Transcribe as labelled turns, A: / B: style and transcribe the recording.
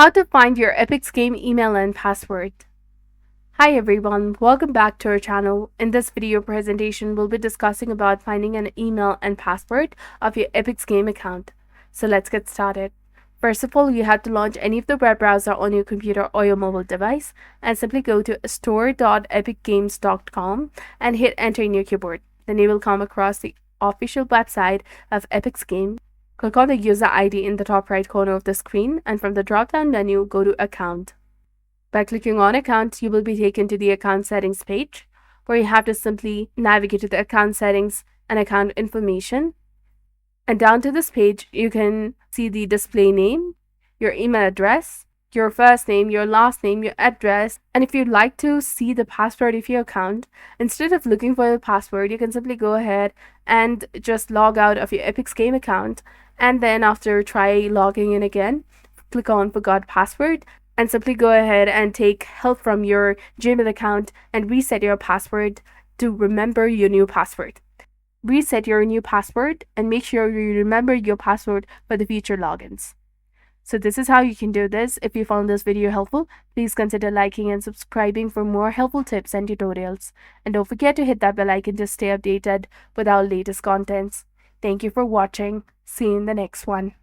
A: How to find your Epic's Game email and password. Hi everyone, welcome back to our channel. In this video presentation, we'll be discussing about finding an email and password of your Epic's Game account. So let's get started. First of all, you have to launch any of the web browser on your computer or your mobile device and simply go to store.epicgames.com and hit enter in your keyboard. Then you will come across the official website of Epic's Game. Click on the user ID in the top right corner of the screen, and from the drop-down menu, go to Account. By clicking on Account, you will be taken to the Account Settings page, where you have to simply navigate to the Account Settings and Account Information. And down to this page, you can see the display name, your email address, your first name, your last name, your address, and if you'd like to see the password of your account, instead of looking for the password, you can simply go ahead and just log out of your Epic's Game account, and then after try logging in again, click on Forgot Password, and simply go ahead and take help from your Gmail account and reset your password to remember your new password. Reset your new password and make sure you remember your password for the future logins. So this is how you can do this. If you found this video helpful, please consider liking and subscribing for more helpful tips and tutorials. And don't forget to hit that bell icon to stay updated with our latest contents. Thank you for watching. See you in the next one.